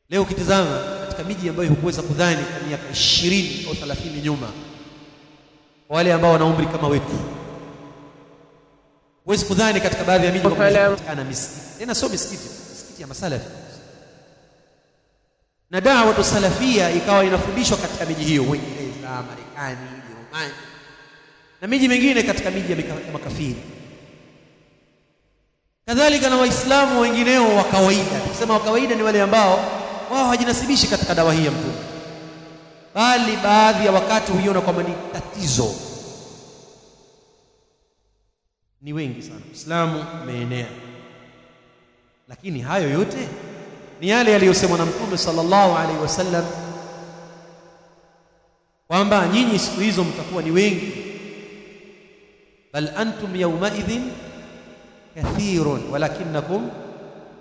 Leo ukitazama katika miji ambayo hukuweza kudhani kwa miaka 20 au 30 nyuma, wale ambao wana umri kama wetu, huwezi kudhani katika baadhi ya miji kuna misikiti, tena sio misikiti ya masalafi, na da'wa salafia ikawa inafundishwa katika miji hiyo, Uingereza, Marekani, Ujerumani na miji mingine katika miji ya makafiri. Kadhalika na waislamu wengineo wa kawaida, tukisema wa kawaida ni wale ambao wao hawajinasibishi katika dawa hii ya Mtume, bali baadhi ya wakati huiona kwamba ni tatizo. Ni wengi sana, Uislamu umeenea, lakini hayo yote ni yale yaliyosemwa na Mtume sallallahu alaihi wasallam kwamba nyinyi siku hizo mtakuwa ni wengi, bal antum yawma idhin kathirun walakinnakum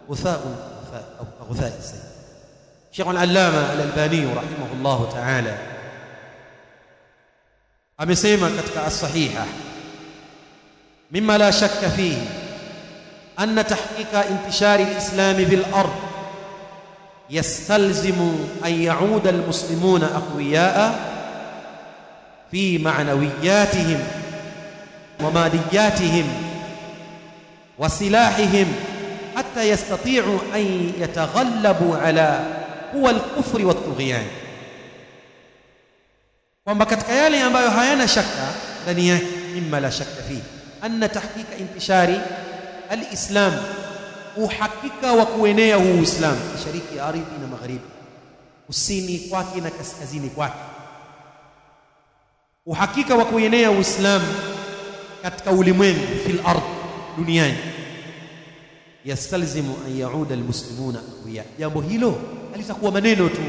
ghutha'un ghutha'is sayy. Sheikh al-Allama al-Albani rahimahullah ta'ala amesema katika as-sahiha, mimma la shakka fihi anna tahqiqa intishari al-islam fil ard yastalzimu an ya'uda al-muslimuna aqwiya'a fi ma'nawiyatihim wa madiyatihim wa silahihim hatta yastati'u an yataghallabu ala huwa al-kufri wat-tughyan, kwamba katika yale ambayo hayana shaka ndani yake, mimma la shakka fihi anna tahqiqa intishari al-islam, uhakika wa kuenea huu Uislamu mashariki ya ardhi na magharibi, kusini kwake na kaskazini kwake, uhakika wa kuenea Uislamu katika ulimwengu fil ardh, duniani, yastalzimu an yauda almuslimuna aqwiya. Jambo hilo halitakuwa maneno tu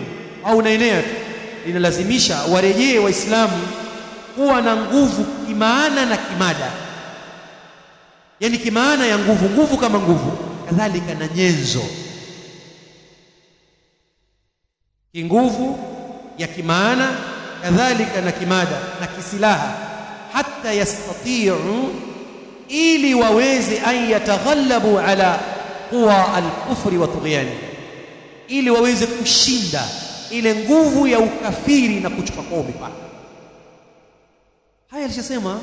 au naenea tu, linalazimisha warejee waislamu kuwa na nguvu kimaana na kimada, yani kimaana ya nguvu kama nguvu, kadhalika na nyenzo, kinguvu ya kimaana kadhalika na kimada na kisilaha, hatta yastati'u, ili waweze an yataghallabu ala quwa al-kufri wa tughyani, ili waweze kushinda ile nguvu ya ukafiri na kuchupa kwao mipaka. Haya alishasema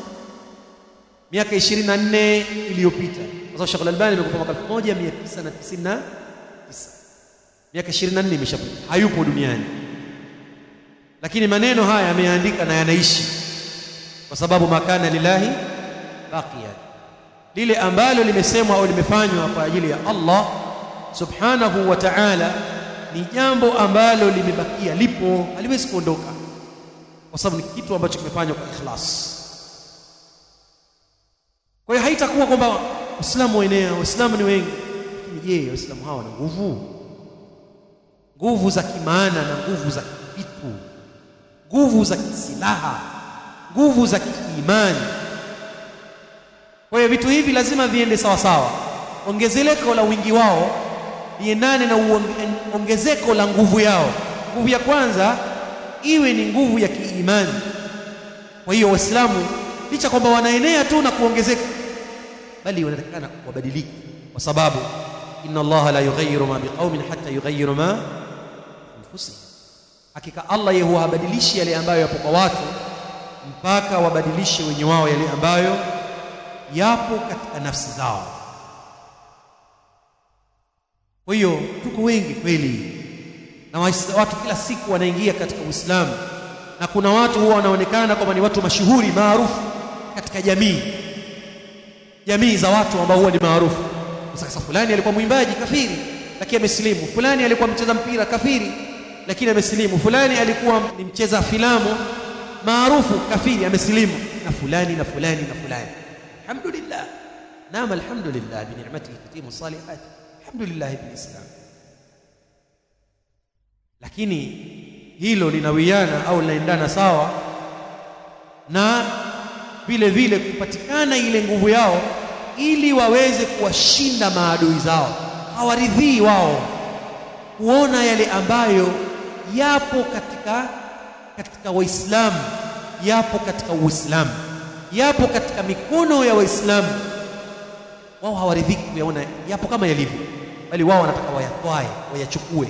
miaka 24 iliyopita, kwa sababu Sheikh al-Albani amekufa mwaka 1999, miaka 24 imeshapita, hayupo duniani, lakini maneno haya ameandika na yanaishi, kwa sababu makana lillahi baqiya, lile ambalo limesemwa au limefanywa kwa ajili ya Allah subhanahu wa ta'ala ni jambo ambalo limebakia, lipo, haliwezi kuondoka, kwa sababu ni kitu ambacho kimefanywa kwa ikhlas. Kwa hiyo haitakuwa kwamba Uislamu uenea, Waislamu ni wengi, lakini je, Waislamu hawa wana nguvu za kimaana na nguvu za kivitu, nguvu za kisilaha, nguvu za kiimani? Kwa hiyo vitu hivi lazima viende sawa sawa, ongezeko la wingi wao liendane na ongezeko la nguvu yao. Nguvu ya kwanza iwe ni nguvu ya kiimani. Kwa hiyo Waislamu licha kwamba wanaenea tu na kuongezeka, bali wanatakana wabadilike, kwa sababu inna Allah la yughayyiru ma biqaumin hatta yughayyiru ma anfusihim, hakika Allah yeye huwabadilishi yale ambayo yapo kwa watu mpaka wabadilishe wenye wao yale ambayo yapo katika nafsi zao. Kwa hiyo tuko wengi kweli, na watu kila siku wanaingia katika Uislamu, na kuna watu huwa wanaonekana kwamba ni watu mashuhuri maarufu katika jamii za watu ambao huwa ni maarufu. Sasa fulani alikuwa mwimbaji kafiri lakini amesilimu, fulani alikuwa mcheza mpira kafiri lakini amesilimu, fulani alikuwa ni mcheza filamu maarufu kafiri amesilimu, na fulani na fulani na fulani. Alhamdulillah, naam, alhamdulillah bi ni'matihi tatimu salihat, alhamdulillah bil Islam. Lakini hilo linawiana au linaendana sawa na vile vile kupatikana ile nguvu yao ili waweze kuwashinda maadui zao. Hawaridhii wao kuona yale ambayo yapo katika Waislamu, yapo katika Uislamu, yapo katika mikono ya Waislamu. Wao hawaridhiki kuyaona yapo kama yalivyo, bali wao wanataka wayatwae, wayachukue.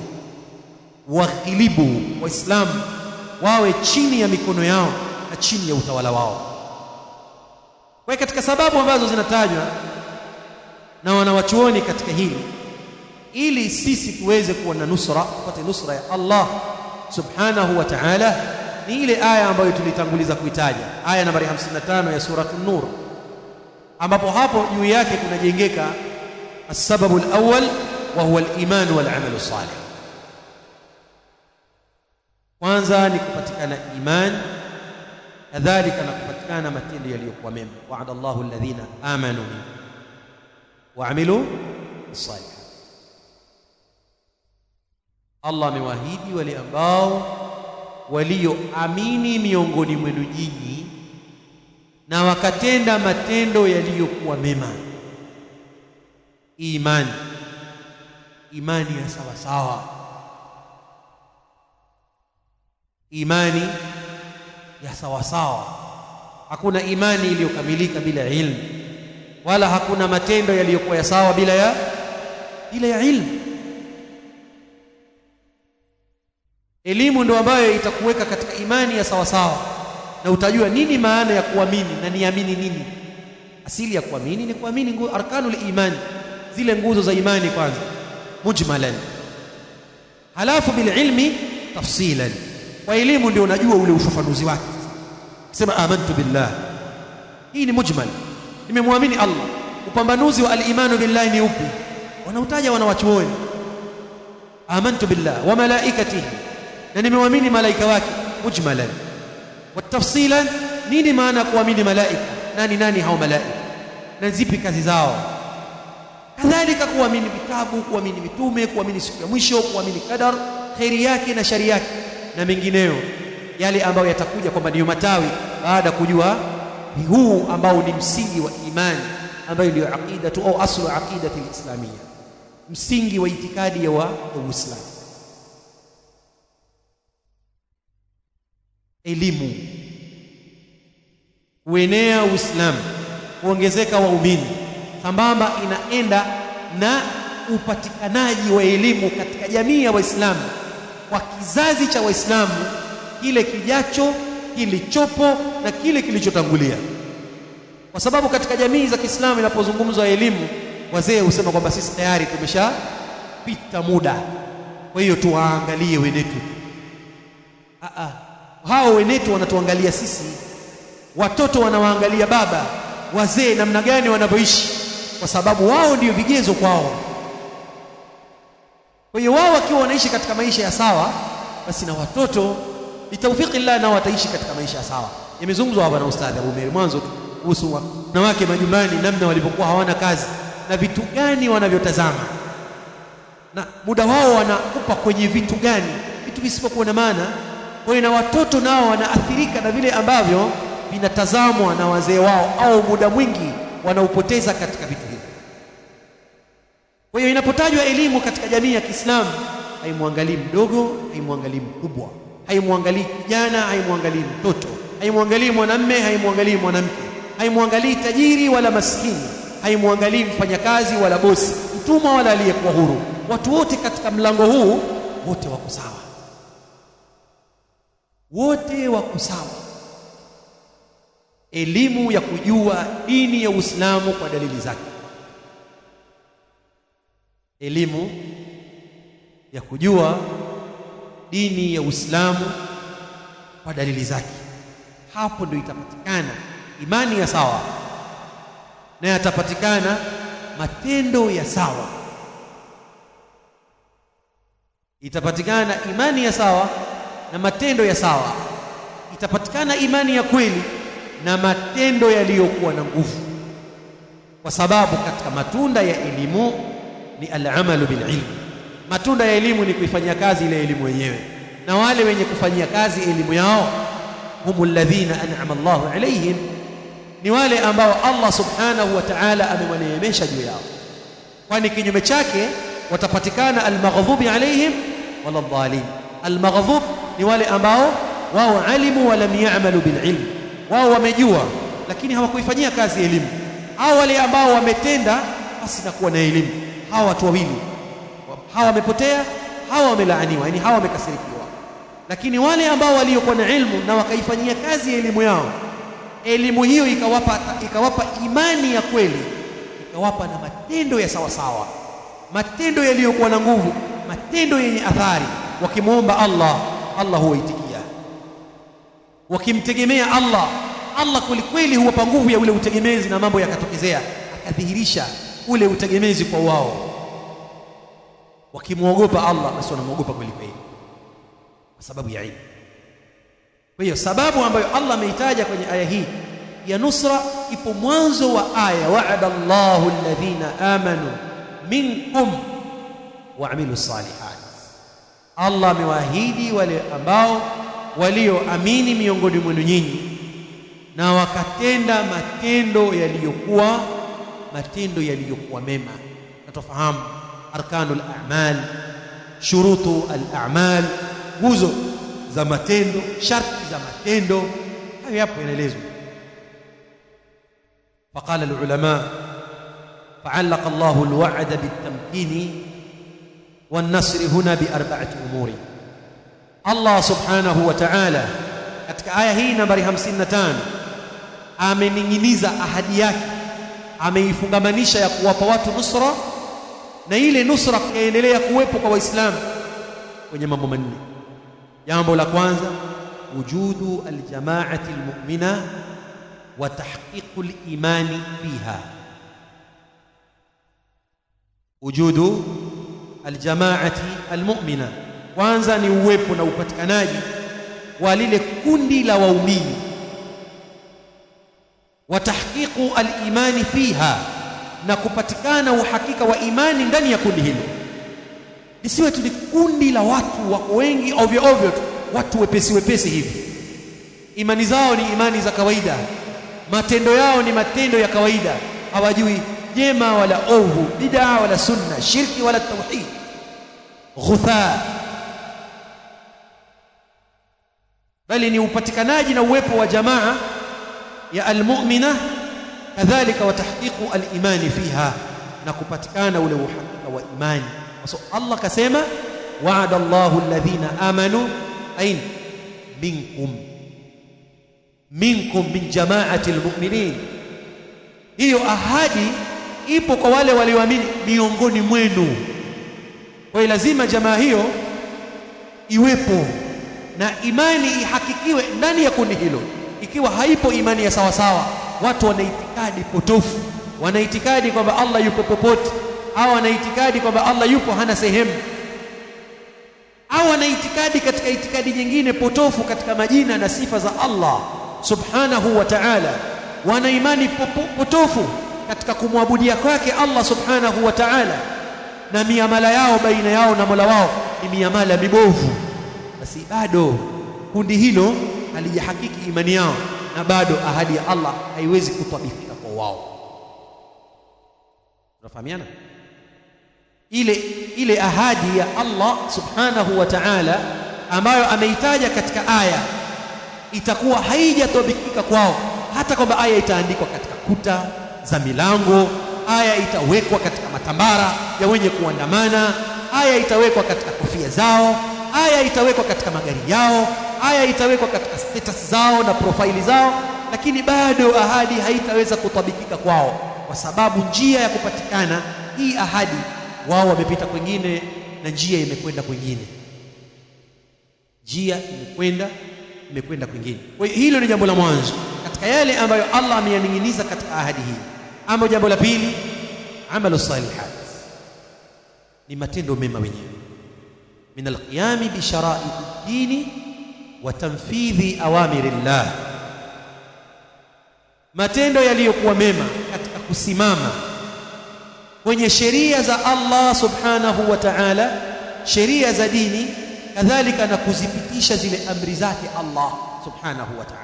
waghilibu waislamu wawe chini ya mikono yao na chini ya utawala wao. Kwa katika sababu ambazo zinatajwa na wanawachuoni katika hili, ili sisi tuweze kuwa na nusra, tupate nusra ya Allah subhanahu wa ta'ala, ni ile aya ambayo tulitanguliza kuitaja, aya nambari 55 ya suratul Nur, ambapo hapo juu yake kunajengeka as-sababu al-awwal wa huwa al-iman wal 'amal salih. Kwanza ni kupatikana iman, kadhalika na kupatikana matendo yaliyokuwa mema. Wa'ada Allahu alladhina amanu wa 'amilu as-salihat. Allah amewaahidi wale ambao walioamini miongoni mwenu nyinyi na wakatenda matendo yaliyokuwa mema. Imani ya sawa sawa, imani ya sawa sawa. Hakuna imani iliyokamilika bila ilmu, wala hakuna matendo yaliyokuwa ya sawa bila ya ilmu. Elimu ndio ambayo itakuweka katika imani ya sawa sawa, na utajua nini maana ya kuamini na niamini nini. Asili ya kuamini ni kuamini arkanul imani, zile nguzo za imani kwanza mujmalan, halafu bil ilmi tafsilan. Kwa elimu ndio unajua ule ufafanuzi wake. Sema amantu billah, hii ni mujmal, nimemwamini Allah. Upambanuzi wa al-imanu billahi ni upi? Wanautaja wanawachuoni, amantu billah wa malaikatihi, na nimemwamini malaika wake, mujmalan. Wa tafsilan, nini maana kuamini malaika, nani hao malaika na zipi kazi zao? Kadhalika kuamini vitabu, kuamini mitume, kuamini siku ya mwisho, kuamini qadar, khairi yake na shari yake na mengineyo, yale ambayo yatakuja kwamba ndio matawi baada kujua huu ambao ni msingi wa imani, ambayo ndio aqidatu au aslu aqidati al-islamiyya, msingi wa itikadi ya Uislamu. Elimu, kuenea Uislamu, kuongezeka waumini, sambamba inaenda na upatikanaji wa elimu katika jamii ya Waislamu, kwa kizazi cha Waislamu, kile kijacho, kilichopo na kile kilichotangulia. Kwa sababu katika jamii za Kiislamu inapozungumzwa elimu, wazee husema kwamba sisi tayari tumeshapita muda, kwa hiyo tuwaangalie wenetu. Hao wenetu wanatuangalia sisi, watoto wanawaangalia baba, wazee namna gani wanavyoishi, kwa sababu wao ndio vigezo kwao. Kwa hiyo wao wakiwa wanaishi katika maisha ya sawa, basi na watoto bitawfiki Allah nao wataishi katika maisha ya sawa. Yamezungumzwa hapa na Ustadh Abu Meri mwanzo kuhusu wanawake majumbani, namna walivyokuwa hawana kazi na vitu gani wanavyotazama, na muda wao wanakupa kwenye vitu gani, vitu visivyokuwa na maana. Kwa hiyo na watoto nao wanaathirika na vile ambavyo vinatazamwa na wazee wao, au muda mwingi wanaupoteza katika vitu hivi. Kwa hiyo inapotajwa elimu katika jamii ya Kiislamu, haimwangalii mdogo, haimwangalii mkubwa, haimwangalii kijana, haimwangalii mtoto, haimwangalii mwanamume, haimwangalii mwanamke, haimwangalii tajiri wala maskini, haimwangalii mfanyakazi wala bosi, mtumwa wala aliyekuwa huru. Watu wote katika mlango huu wote wako sawa, wote wako sawa. Elimu ya kujua dini ya Uislamu kwa dalili zake, elimu ya kujua dini ya Uislamu kwa dalili zake, hapo ndio itapatikana imani ya sawa na yatapatikana matendo ya sawa. Itapatikana imani ya sawa na matendo ya sawa, itapatikana imani ya kweli na matendo yaliyokuwa na nguvu, kwa sababu katika matunda ya elimu ni al-amalu bil ilm. Matunda ya elimu ni kuifanyia kazi ile elimu yenyewe, na wale wenye kufanyia kazi elimu yao humul ladhina an'ama Allahu alayhim, ni wale ambao Allah subhanahu wa ta'ala amewaneemesha juu yao. Kwani kinyume chake watapatikana al-maghdubi alayhim wala dhalim. Al-maghdhub ni wale ambao wao alimu wa lam ya'malu bil ilm, wao wamejua lakini hawakuifanyia kazi elimu. Hao wale ambao wametenda basi na kuwa na elimu, hawa watu wawili hawa wamepotea hawa wamelaaniwa, yani hawa wamekasirikiwa. Lakini wale ambao waliokuwa na ilmu na wakaifanyia kazi ya elimu yao, elimu hiyo ikawapa imani ya kweli, ikawapa na matendo ya sawa sawa, matendo yaliyokuwa na nguvu, matendo yenye athari. Wakimuomba Allah, Allah huwaitikia. Wakimtegemea Allah, Allah kweli huwapa nguvu ya ule utegemezi, na mambo yakatokezea, akadhihirisha ule utegemezi kwa wao. Wakimuogopa Allah, basi wanamuogopa kweli kwa sababu ya ilmu. Kwa hiyo sababu ambayo Allah ameitaja kwenye aya hii ya nusra ipo mwanzo wa aya, wa'ada Allahu alladhina amanu minkum wa'amilu salihat. Allah amewaahidi wale ambao walioamini miongoni mwenu nyinyi na wakatenda matendo yaliyokuwa mema. Na tufahamu arkanul a'mal, shurutu al-a'mal, nguzo za matendo, sharti za matendo, hayo yapo yanaelezwa. Faqala al-ulama fa'allaqa Allahu al-wa'da bit-tamkini wan-nasr huna bi arba'ati umuri. Allah subhanahu wa ta'ala katika aya hii nambari 55 ameninginiza ahadi yake, ameifungamanisha ya kuwapa watu nusra, na ile nusra yaendelea kuwepo kwa Waislamu kwenye mambo manne. Jambo la kwanza, wujudu aljamaati almu'mina wa tahqiqul imani fiha. Wujudu aljamaati almu'mina, kwanza ni uwepo na upatikanaji wa lile kundi la waumini, wa tahqiqu al-imani fiha, na kupatikana uhakika wa imani ndani ya kundi hilo. Isiwe tu ni kundi la watu wako wengi ovyo ovyo tu, watu wepesi hivi. Imani zao ni imani za kawaida, matendo yao ni matendo ya kawaida, hawajui jema wala ovu, bid'a wala sunna, shirki wala tauhid, ghutha. Bali ni upatikanaji na uwepo wa jamaa ya almu'mina, kadhalika wa tahqiqu al-imani fiha, na kupatikana ule uhakika wa imani. So Allah kasema wa'ada Allahu alladhina amanu ain minkum min jama'ati almu'minin. Hiyo ahadi ipo kwa wale walioamini miongoni mwenu. Kwa hiyo lazima jamaa hiyo iwepo na imani ihakikiwe ndani ya kundi hilo. Ikiwa haipo imani ya sawa sawa, watu wana itikadi potofu, wana itikadi kwamba Allah yupo popote, au wana itikadi kwamba Allah yupo hana sehemu, au wana itikadi katika itikadi nyingine potofu katika majina na sifa za Allah subhanahu wa ta'ala. Wana imani potofu katika kumwabudia kwake Allah subhanahu wa ta'ala, na miamala yao baina yao na Mola wao ni miamala mibovu. Basi bado kundi hilo halijahakiki imani yao, na bado ahadi ya Allah haiwezi kutabikika kwa wao. Tunafahamiana? Ile ahadi ya Allah subhanahu wa ta'ala ambayo ameitaja katika aya itakuwa haijatabikika kwao, hata kwamba aya itaandikwa katika kuta za milango, aya itawekwa katika matambara ya wenye kuandamana, aya itawekwa katika kofia zao, aya itawekwa katika magari yao, aya itawekwa katika status zao na profaili zao, lakini bado ahadi haitaweza kutabikika kwao, kwa sababu njia ya kupatikana hii ahadi wao wamepita kwingine na njia imekwenda kwingine. Njia imekwenda kwingine. Kwa hiyo hilo ni jambo la mwanzo katika yale ambayo Allah ameyaninginiza katika ahadi hii. Ama jambo la pili, amalu salihat, ni matendo mema wenyewe, min alqiyami bi shara'i ad-din wa tanfidhi awamirillah, matendo yaliyokuwa mema katika kusimama kwenye sheria za Allah subhanahu wa ta'ala, sheria za dini, kadhalika na kuzipitisha zile amri zake Allah subhanahu wa ta'ala.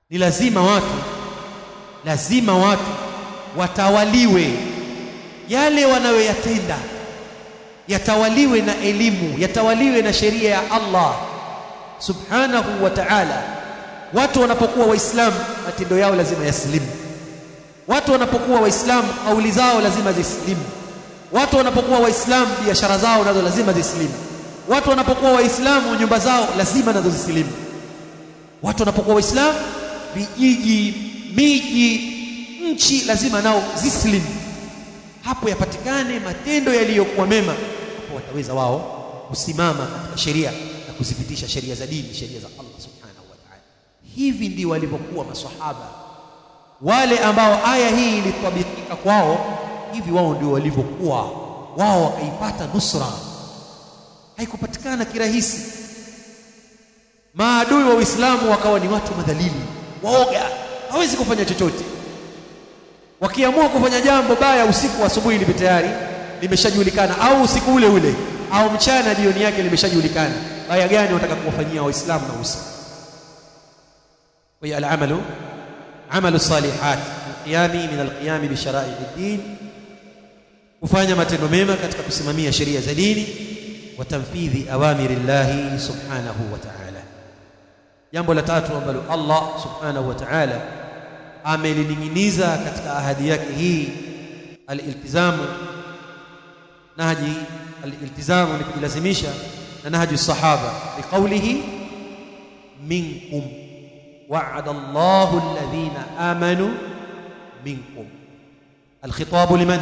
Ni lazima watu watawaliwe yale wanayoyatenda, yatawaliwe na elimu, yatawaliwe na sheria ya Allah subhanahu wa ta'ala. Watu wanapokuwa waislamu, matendo yao lazima yaslimu. Watu wanapokuwa waislamu, kauli zao lazima zislimu. Watu wanapokuwa waislamu biashara zao nazo lazima zisilimu. Watu wanapokuwa waislamu nyumba zao lazima nazo zisilimu. Watu wanapokuwa waislamu vijiji, miji, nchi lazima nao zisilimu. Hapo yapatikane matendo yaliyokuwa mema, hapo wataweza wao kusimama katika sheria na kuzipitisha sheria za dini, sheria za Allah subhanahu wa ta'ala. Hivi ndio walivyokuwa maswahaba wale ambao aya hii ilitabikika kwao. Hivi wao ndio walivyokuwa, wao wakaipata nusra, haikupatikana kirahisi. Maadui wa Uislamu wakawa ni watu madhalili, waoga, hawezi kufanya chochote. Wakiamua kufanya jambo baya usiku, asubuhi lipi tayari limeshajulikana, au usiku ule ule au mchana jioni yake limeshajulikana baya gani wataka kuwafanyia Waislamu na usiku. Wa al-amalu amalu salihat min al-qiyam bi shara'i ad-din, kufanya matendo mema katika kusimamia sheria za dini, wa tanfidhi awamirillahi subhanahu wa ta'ala. Jambo la tatu ambalo Allah subhanahu wa ta'ala amelininginiza katika ahadi yake hii, al-iltizamu, nahji al-iltizamu ni kujilazimisha na nahji sahaba biqaulihi minkum wa'ada Allahu alladhina amanu minkum. Al-khitabu liman?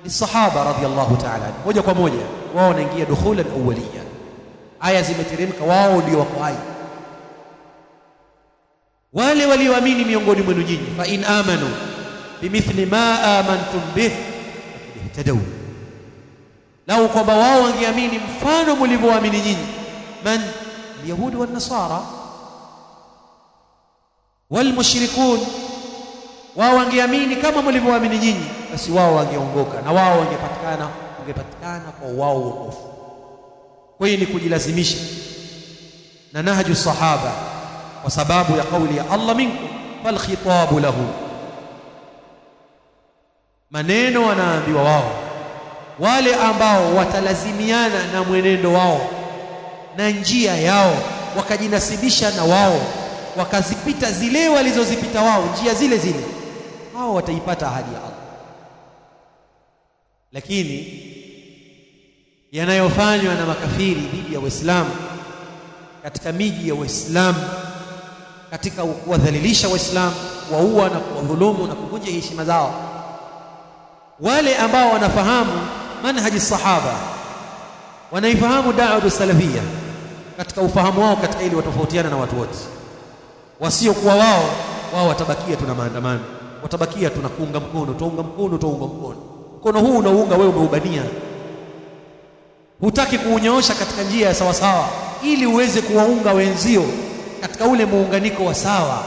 Lisahaba radiyallahu ta'ala, moja kwa moja wao wanaingia dukhulan awwaliya. Aya zimeteremka, wao ndio wako hai. Wale walioamini miongoni mwenu nyinyi, fa in amanu bimithli ma amantum bih ihtadaw, lau kwamba wao wangeamini mfano mlivyoamini nyinyi. Man? Yahudi wa nasara wal mushrikun, wao wangeamini kama mlivyoamini nyinyi, basi wao wangeongoka na wao wangepatikana kwa wao wokovu. Kwa hiyo ni kujilazimisha na nahju sahaba kwa sababu ya kauli ya Allah minkum fal khitabu lahu. Maneno wanaambiwa wao wale ambao watalazimiana na mwenendo wao na njia yao, wakajinasibisha na wao, wakazipita zile walizozipita wao, njia zile zile, hao wataipata ahadi ya Allah. Lakini yanayofanywa na makafiri dhidi ya Waislamu katika miji ya Waislamu, katika kuwadhalilisha Waislamu, kuwaua na kuwadhulumu na kuvunja heshima zao, wale ambao wanafahamu manhaji sahaba, wanaifahamu da'wa salafia katika ufahamu wao, katika ili watofautiana na watu wote. Wasiokuwa wao watabakia tuna maandamano, watabakia tunakuunga mkono, tuunga mkono, tuunga mkono. Mkono huu unaunga wewe umeubania, hutaki kuunyoosha katika njia ya sawa sawa ili uweze kuwaunga wenzio katika ule muunganiko wa sawa.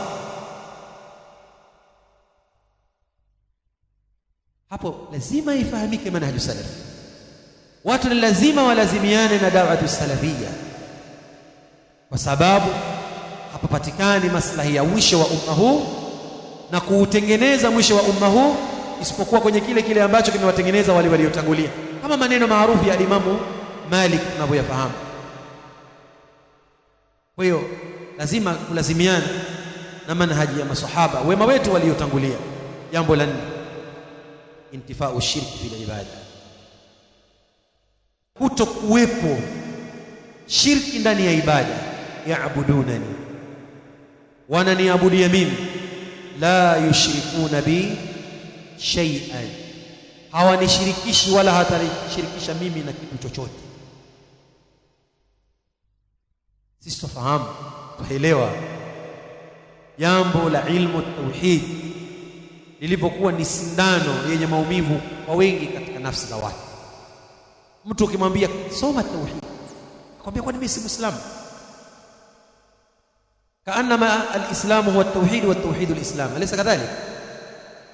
Hapo lazima ifahamike manhaju salaf. Watu ni lazima walazimiane na da'watu salafia, kwa sababu hapapatikani maslahi ya mwisho wa umma huu na kuutengeneza mwisho wa umma huu isipokuwa kwenye kile ambacho kimewatengeneza wale waliotangulia, kama maneno maarufu ya Imamu Malik tunavyoyafahamu. Kwa hiyo lazima kulazimiana na manhaji ya masahaba wema wetu waliotangulia. Jambo la 4, intifau shirki fil ibada, kutokuwepo shirki ndani ya ibada. Yaabudunani, wananiabudia mimi, la yushrikuna bi shay'an, hawanishirikishi wala hatanishirikisha mimi na kitu chochote. Sisi tufahamu, tuelewa jambo la ilmu tauhid lilivyokuwa ni sindano yenye maumivu kwa wengi katika nafsi za watu. Mtu ukimwambia soma tauhid, akwambia kwani mimi si Muislamu? Kaanama al-islamu huwa at-tauhid wa at-tauhid al-islam, alaysa kadhalik?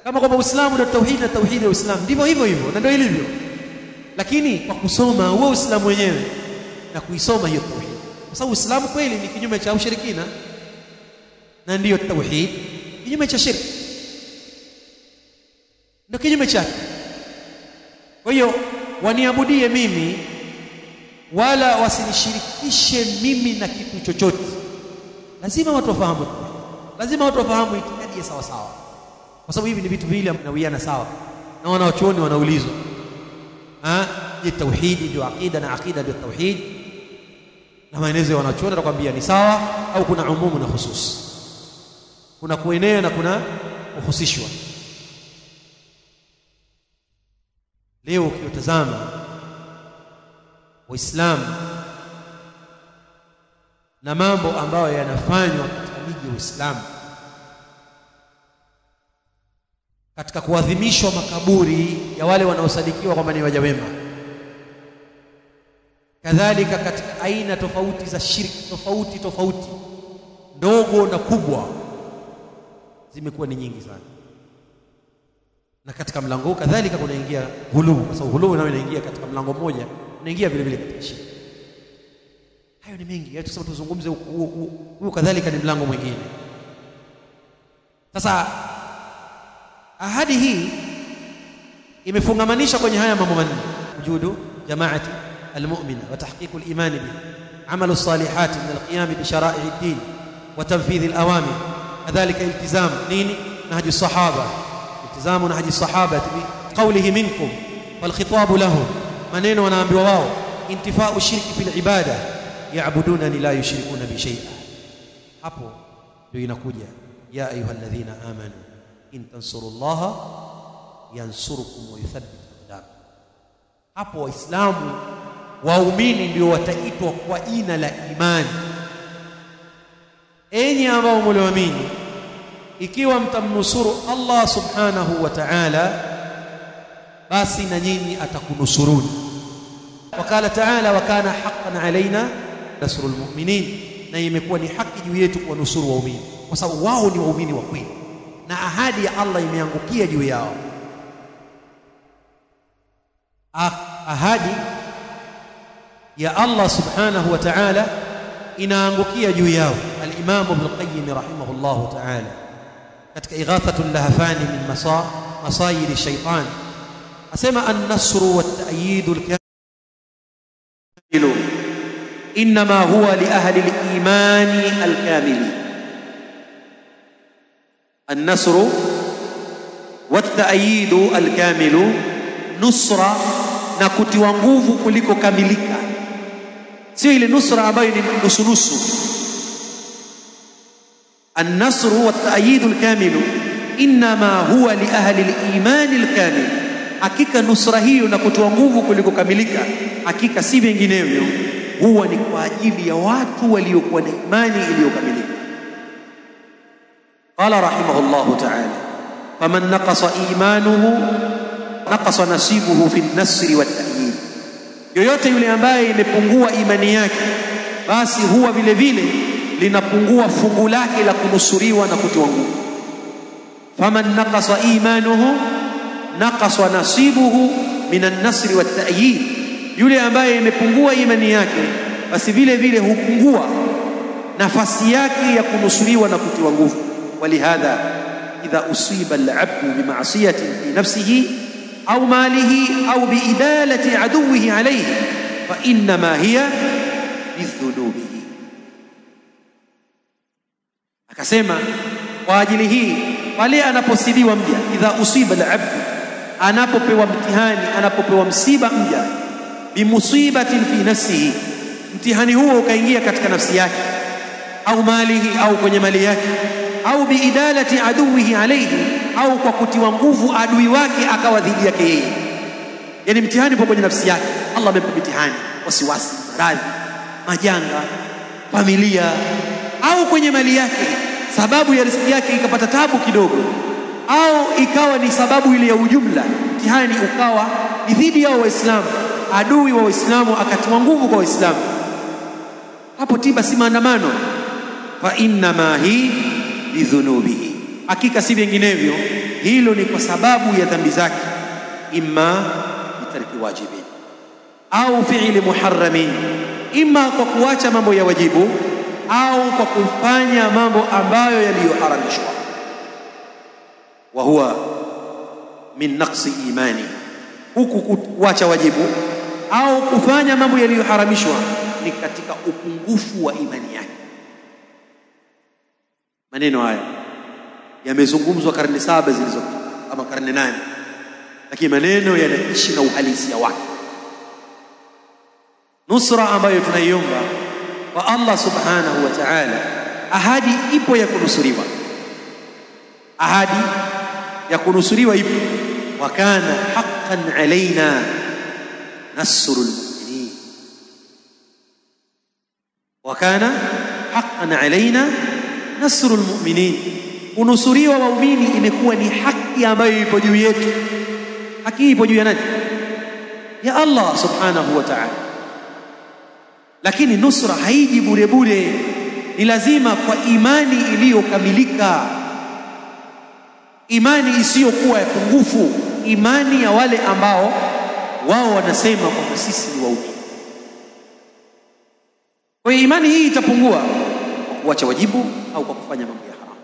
Kama kwamba Uislamu ndio tauhid na tauhid ndio Uislamu, ndivyo hivyo na ndio ilivyo. Lakini kwa kusoma huo Uislamu wenyewe na kuisoma hiyo tauhid, kwa sababu Uislamu kweli ni kinyume cha ushirikina na ndiyo tauhid kinyume cha shirki, ndio kinyume chake. Kwa hiyo waniabudie mimi wala wasinishirikishe mimi na kitu chochote. Lazima watu wafahamu, lazima watu wafahamu itikadi ya sawa sawa, kwa sababu hivi ni vitu vile vinawiana sawa. Na wanawachuoni wanaulizwa, Je, tauhidi ndio aqida na aqida ndio tauhid? Na maelezo wanachuoni atakwambia ni sawa, au kuna umumu na khusus, kuna kuenea na kuna kuhusishwa. Leo ukiutazama Waislamu na mambo ambayo yanafanywa katika miji ya Uislamu katika kuadhimishwa makaburi ya wale wanaosadikiwa kwamba ni waja wema, kadhalika katika aina tofauti za shirki tofauti ndogo na kubwa, zimekuwa ni nyingi sana. Na katika mlango huu kadhalika kunaingia ghuluu, kwa sababu ghuluu nayo inaingia katika mlango mmoja, inaingia vile vile katika shirki. Hayo ni mengi, hata sasa tuzungumze huo kadhalika ni mlango mwingine. Sasa ahadi hii imefungamanisha kwenye haya mambo manne: wujudu jamaati almu'mina wa tahqiqu al-iman bihi, amalu as-salihat min al-qiyam bi shara'i ad-din wa tanfidh al-awamir, kadhalika iltizam nini nahji as-sahaba, iltizamu nahji as-sahaba bi qawlihi minkum wal khitab lahum, maneno wanaambiwa wao, intifa'u shirki fil ibada, ya'budunani la yushrikuna bi shay'a. Hapo ndio inakuja ya ayyuhalladhina amanu in tansurullaha yansurukum wa yuthabbit aqdamakum. Hapo Waislamu waumini ndio wataitwa kwa jina la imani: enyi ambao mlioamini, ikiwa mtamnusuru Allah subhanahu wa ta'ala, basi na nyinyi atakunusuruni. Wakala ta'ala, wa kana haqqan alaina nasrul mu'minin, na imekuwa ni haki juu yetu kuwanusuru waumini, kwa sababu wao ni waumini wa kweli na ahadi ya Allah imeangukia juu yao. Ahadi ya Allah subhanahu wa ta'ala inaangukia juu yao. Al-Imam Ibn Qayyim rahimahullahu ta'ala katika Ighathatul Lahfani min masayid ash-shaytan asema an-nasru wat-ta'yidul kamil inma huwa li ahli al-imani al-kamili. النصر والتأييد الكامل, nusra na kutiwa nguvu kuliko kamilika, sio ile nusra ambayo ni nusu. النصر والتأييد الكامل إنما هو لأهل الإيمان الكامل, hakika nusra hiyo na kutiwa nguvu kuliko kamilika, hakika si vinginevyo, huwa ni kwa ajili ya watu waliokuwa na imani iliyokamilika. قال رحمه الله تعالى: فمن نقص إيمانه نقص نصيبه في النصر والتأييد. yoyote yule ambaye imepungua imani yake, basi huwa vile vile linapungua fungu lake la kunusuriwa na kutiwa nguvu. faman naqasa imanuhu naqasa nasibuhu min an-nasr wat-ta'yid, yule ambaye imepungua imani yake, basi vile vile hupungua nafasi yake ya kunusuriwa na kutiwa nguvu. ولهذا إذا أصيب العبد بمعصية في نفسه أو ماله أو بإدالة عدوه عليه فإنما هي بذنوبه. akasema kwa ajili hii, pale anaposibiwa mja, idha usiba al-abd, anapopewa mtihani, anapopewa msiba mja, bimusibatin fi nafsihi, mtihani huo ukaingia katika nafsi yake, au malihi, au kwenye mali yake, au biidalati aduwihi alayhi, au kwa kutiwa nguvu adui wake akawa dhidi yake yeye. Yani mtihani upo kwenye nafsi yake, Allah amempa mtihani, wasiwasi, maradhi, majanga, familia, au kwenye mali yake, sababu ya riziki yake ikapata tabu kidogo, au ikawa ni sababu ile ya ujumla, mtihani ukawa ni dhidi ya Waislamu, adui wa Waislamu akatiwa nguvu kwa Waislamu. Hapo tiba si maandamano, fa inna ma hi bidhunubihi, hakika si vinginevyo, hilo ni kwa sababu ya dhambi zake, imma bitarki wajibin au fi'li muharramin, imma kwa kuacha mambo ya wajibu au kwa kufanya mambo ambayo yaliyoharamishwa. wa huwa min naqsi imani, huku kuacha wajibu au kufanya mambo yaliyoharamishwa ni katika upungufu wa imani yake. Maneno haya yamezungumzwa karne 7 zilizopita ama karne 8, lakini maneno yanaishi na uhalisia wake. nusra ambayo tunaiomba kwa Allah subhanahu wa ta'ala, ahadi ipo ya kunusuriwa, ahadi ya kunusuriwa ipo. Wa kana haqqan alaina nasrul mu'minin, wa kana haqqan alaina nasrul mu'minin. Kunusuriwa waumini imekuwa ni haki ambayo ipo juu yetu. Haki ipo juu ya nani? Ya Allah subhanahu wa ta'ala. Lakini nusra haiji bure bure, ni lazima kwa imani iliyokamilika, imani isiyokuwa ya pungufu, imani ya wale ambao wao wanasema kwamba sisi ni waumini. Kwa hiyo imani hii itapungua kwa kuacha wajibu au kwa kufanya mambo ya haramu,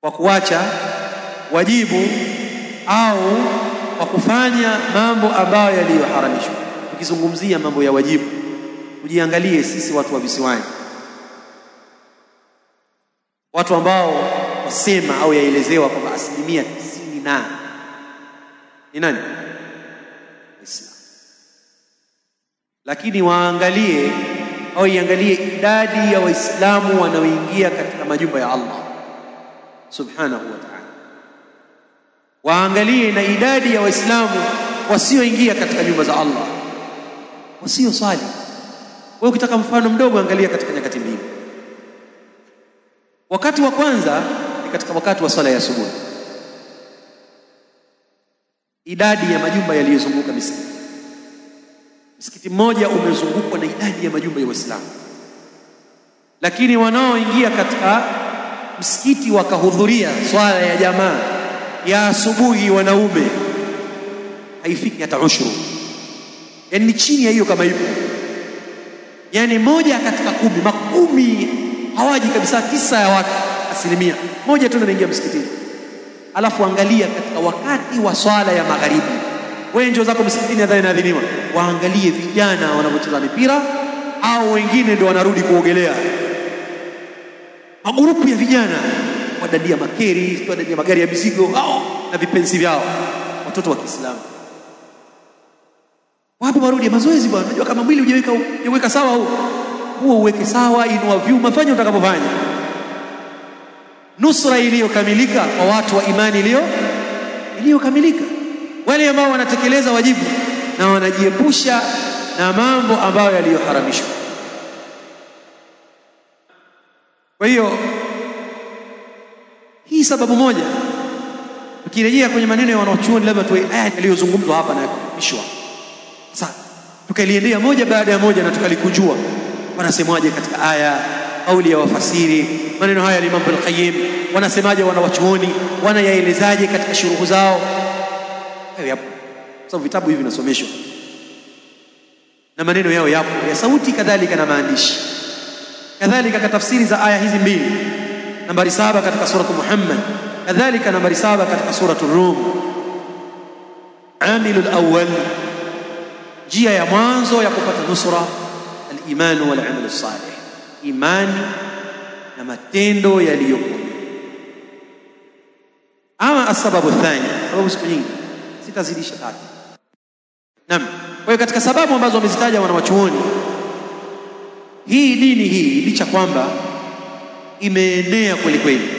kwa kuacha wajibu au kwa kufanya mambo ambayo yaliyoharamishwa. Tukizungumzia mambo ya wajibu, tujiangalie sisi watu wa visiwani, watu ambao wasema au yaelezewa kwamba 90% ni nani? Islam. Lakini waangalie au iangalie idadi ya Waislamu wanaoingia katika majumba ya Allah subhanahu wa ta'ala, waangalie na idadi ya Waislamu wasioingia katika nyumba za Allah, wasio sali. Wewe ukitaka mfano mdogo, angalia katika nyakati mbili. Wakati wa kwanza ni katika wakati wa sala ya asubuhi, idadi ya majumba yaliyozunguka msikiti mmoja umezungukwa na idadi ya majumba ya Waislamu, lakini wanaoingia katika msikiti wakahudhuria swala ya jamaa ya asubuhi wanaume haifiki hata ushuru, yani chini ya hiyo kama hivyo, yani 1 katika 10, makumi hawaji kabisa. 9 ya watu, 1% tu anaingia msikitini. Alafu angalia katika wakati wa swala ya magharibi, wewe njoo zako msikitini adhiniwa, waangalie vijana wanapocheza mipira au wengine ndio wanarudi kuogelea, magrupu ya vijana wadadia makeri, wadadia magari ya mizigo na vipensi vyao, watoto wa Kiislamu. Wapo warudi mazoezi bwana, unajua kama mwili hujaweka sawa huo uweke sawa, inua vyuma, fanya utakapofanya. Nusra iliyokamilika kwa watu wa imani iliyokamilika, wale ambao wanatekeleza wajibu na wanajiepusha na mambo ambayo yaliyoharamishwa. Kwa hiyo hii sababu moja, ukirejea kwenye maneno ya wanachuoni, labda tu aya iliyozungumzwa hapa na yakufishwa, sasa tukaliendea moja baada ya moja na tukalikujua wanasemaje katika aya, kauli ya wafasiri, maneno haya ya Imam al-Qayyim wanasemaje, wanawachuoni wanayaelezaje katika shuruhu zao. Hayo yapo, sababu vitabu hivi vinasomeshwa na maneno yao yapo ya sauti, kadhalika na maandishi, kadhalika katika tafsiri za aya hizi mbili, nambari 7 katika sura Muhammad, kadhalika nambari 7 katika sura Rum. Amilul awwal, njia ya mwanzo ya kupata nusra, al-iman wal amal salih, imani na matendo yaliyokuwa. Ama asababu thani, sababu siku nyingi sitazidisha 3. Naam, kwa hiyo katika sababu ambazo wamezitaja wanawachuoni, hii dini hii licha kwamba imeenea kweli kweli,